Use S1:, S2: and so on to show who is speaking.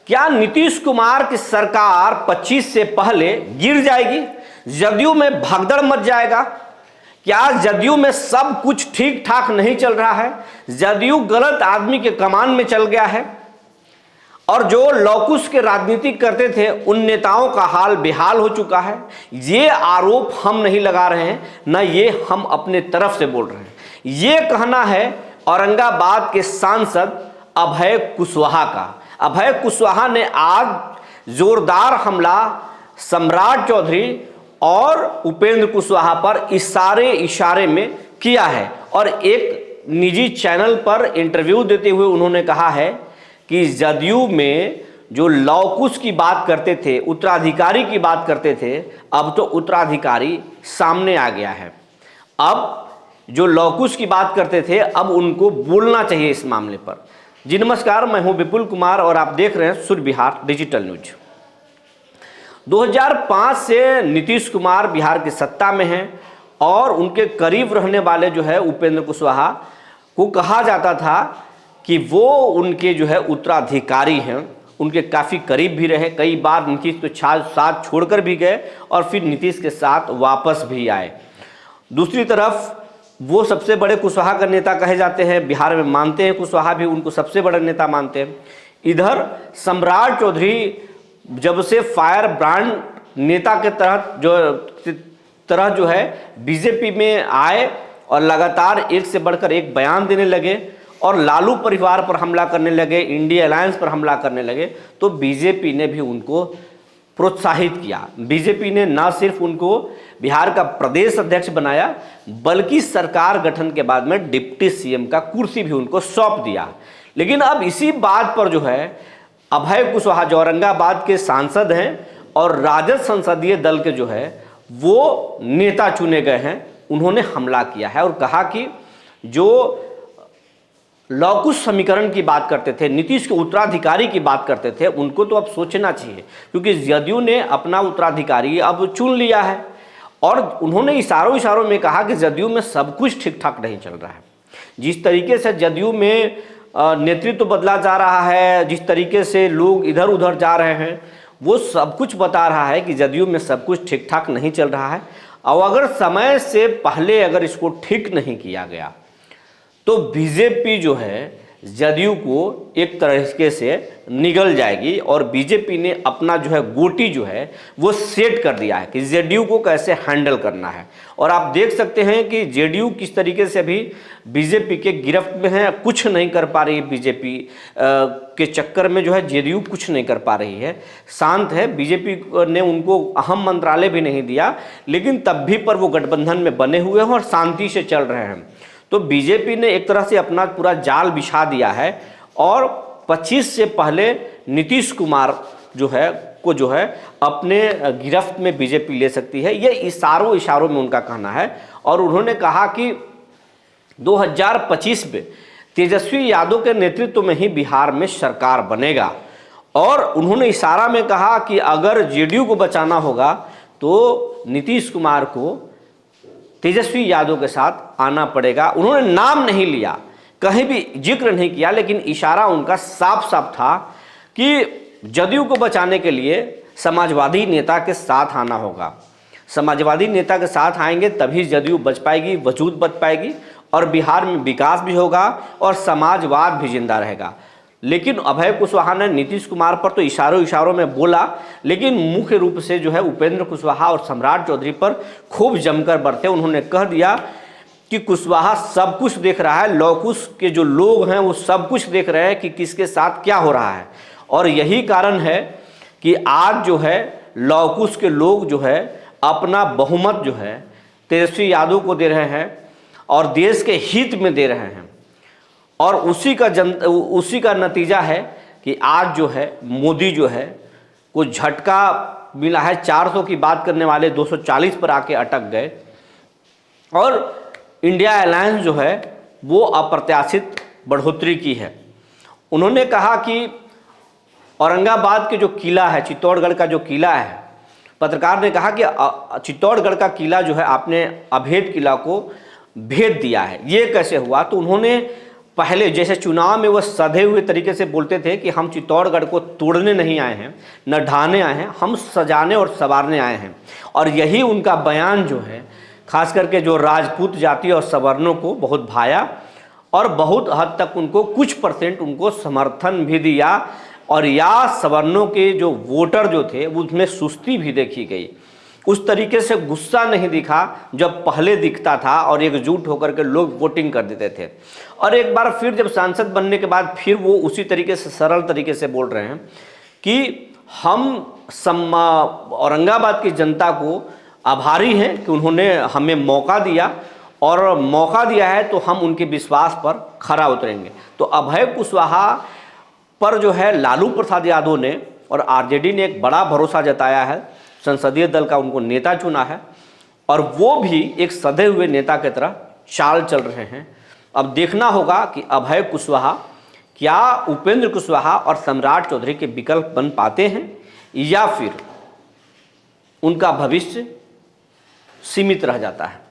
S1: क्या नीतीश कुमार की सरकार 25 से पहले गिर जाएगी? जदयू में भगदड़ मच जाएगा? क्या जदयू में सब कुछ ठीक ठाक नहीं चल रहा है? जदयू गलत आदमी के कमान में चल गया है और जो लौकुश के राजनीति करते थे उन नेताओं का हाल बेहाल हो चुका है। ये आरोप हम नहीं लगा रहे हैं, न ये हम अपने तरफ से बोल रहे हैं। ये कहना है औरंगाबाद के सांसद अभय कुशवाहा का। अभय कुशवाहा ने आज जोरदार हमला सम्राट चौधरी और उपेंद्र कुशवाहा पर इशारे में किया है और एक निजी चैनल पर इंटरव्यू देते हुए उन्होंने कहा है कि जदयू में जो लौकुश की बात करते थे, उत्तराधिकारी की बात करते थे, अब तो उत्तराधिकारी सामने आ गया है। अब जो लौकुश की बात करते थे अब उनको बोलना चाहिए इस मामले पर। जी नमस्कार, मैं हूं विपुल कुमार और आप देख रहे हैं सूर्य बिहार डिजिटल न्यूज। 2005 से नीतीश कुमार बिहार की सत्ता में हैं और उनके करीब रहने वाले जो है उपेंद्र कुशवाहा को कहा जाता था कि वो उनके जो है उत्तराधिकारी हैं, उनके काफ़ी करीब भी रहे। कई बार नीतीश को साथ छोड़कर भी गए और फिर नीतीश के साथ वापस भी आए। दूसरी तरफ वो सबसे बड़े कुशवाहा का नेता कहे जाते हैं, बिहार में मानते हैं, कुशवाहा भी उनको सबसे बड़ा नेता मानते हैं। इधर सम्राट चौधरी जब से फायर ब्रांड नेता के तरह जो है बीजेपी में आए और लगातार एक से बढ़कर एक बयान देने लगे और लालू परिवार पर हमला करने लगे, इंडिया अलायंस पर हमला करने लगे, तो बीजेपी ने भी उनको प्रोत्साहित किया। बीजेपी ने न सिर्फ उनको बिहार का प्रदेश अध्यक्ष बनाया बल्कि सरकार गठन के बाद में डिप्टी सीएम का कुर्सी भी उनको सौंप दिया। लेकिन अब इसी बात पर जो है अभय कुशवाहा जो औरंगाबाद के सांसद हैं और राजद संसदीय दल के जो है वो नेता चुने गए हैं, उन्होंने हमला किया है और कहा कि जो लौकुश समीकरण की बात करते थे, नीतीश के उत्तराधिकारी की बात करते थे, उनको तो अब सोचना चाहिए क्योंकि जदयू ने अपना उत्तराधिकारी अब चुन लिया है। और उन्होंने इशारों में कहा कि जदयू में सब कुछ ठीक ठाक नहीं चल रहा है। जिस तरीके से जदयू में नेतृत्व बदला जा रहा है, जिस तरीके से लोग इधर उधर जा रहे हैं, वो सब कुछ बता रहा है कि जदयू में सब कुछ ठीक ठाक नहीं चल रहा है। और अगर समय से पहले अगर इसको ठीक नहीं किया गया तो बीजेपी जो है जदयू को एक तरीके से निगल जाएगी और बीजेपी ने अपना जो है गोटी जो है वो सेट कर दिया है कि जेडीयू को कैसे हैंडल करना है। और आप देख सकते हैं कि जेडीयू किस तरीके से अभी बीजेपी के गिरफ्त में है, कुछ नहीं कर पा रही है। बीजेपी के चक्कर में जो है जेडीयू कुछ नहीं कर पा रही है, शांत है। बीजेपी ने उनको अहम मंत्रालय भी नहीं दिया, लेकिन तब भी पर वो गठबंधन में बने हुए हैं और शांति से चल रहे हैं। तो बीजेपी ने एक तरह से अपना पूरा जाल बिछा दिया है और 25 से पहले नीतीश कुमार जो है अपने गिरफ्त में बीजेपी ले सकती है। ये इशारों में उनका कहना है। और उन्होंने कहा कि 2025 में तेजस्वी यादव के नेतृत्व में ही बिहार में सरकार बनेगा। और उन्होंने इशारा में कहा कि अगर जेडीयू को बचाना होगा तो नीतीश कुमार को तेजस्वी यादव के साथ आना पड़ेगा। उन्होंने नाम नहीं लिया, कहीं भी जिक्र नहीं किया, लेकिन इशारा उनका साफ साफ था कि जदयू को बचाने के लिए समाजवादी नेता के साथ आना होगा। समाजवादी नेता के साथ आएंगे तभी जदयू बच पाएगी, वजूद बच पाएगी और बिहार में विकास भी होगा और समाजवाद भी जिंदा रहेगा। लेकिन अभय कुशवाहा ने नीतीश कुमार पर तो इशारों में बोला, लेकिन मुख्य रूप से जो है उपेंद्र कुशवाहा और सम्राट चौधरी पर खूब जमकर बरते। उन्होंने कह दिया कि कुशवाहा सब कुछ देख रहा है, लौकुश के जो लोग हैं वो सब कुछ देख रहे हैं कि किसके साथ क्या हो रहा है। और यही कारण है कि आज जो है लौकुश के लोग जो है अपना बहुमत जो है तेजस्वी यादव को दे रहे हैं और देश के हित में दे रहे हैं। और उसी का नतीजा है कि आज जो है मोदी जो है को झटका मिला है। 400 की बात करने वाले 240 पर आके अटक गए और इंडिया अलायंस जो है वो अप्रत्याशित बढ़ोतरी की है। उन्होंने कहा कि औरंगाबाद के जो किला है, चित्तौड़गढ़ का जो किला है, पत्रकार ने कहा कि चित्तौड़गढ़ का किला जो है आपने अभेद किला को भेद दिया है, ये कैसे हुआ? तो उन्होंने पहले जैसे चुनाव में वो सधे हुए तरीके से बोलते थे कि हम चित्तौड़गढ़ को तोड़ने नहीं आए हैं, न ढाने आए हैं, हम सजाने और संवारने आए हैं। और यही उनका बयान जो है खास करके जो राजपूत जाति और सवर्णों को बहुत भाया और बहुत हद तक उनको कुछ % उनको समर्थन भी दिया। और या सवर्णों के जो वोटर जो थे उसमें सुस्ती भी देखी गई, उस तरीके से गुस्सा नहीं दिखा जब पहले दिखता था और एकजुट होकर के लोग वोटिंग कर देते थे। और एक बार फिर जब सांसद बनने के बाद फिर वो उसी तरीके से सरल तरीके से बोल रहे हैं कि हम औरंगाबाद की जनता को आभारी हैं कि उन्होंने हमें मौका दिया और मौका दिया है तो हम उनके विश्वास पर खरा उतरेंगे। तो अभय कुशवाहा पर जो है लालू प्रसाद यादव ने और आरजेडी ने एक बड़ा भरोसा जताया है, संसदीय दल का उनको नेता चुना है और वो भी एक सधे हुए नेता की तरह चाल चल रहे हैं। अब देखना होगा कि अभय कुशवाहा क्या उपेंद्र कुशवाहा और सम्राट चौधरी के विकल्प बन पाते हैं या फिर उनका भविष्य सीमित रह जाता है।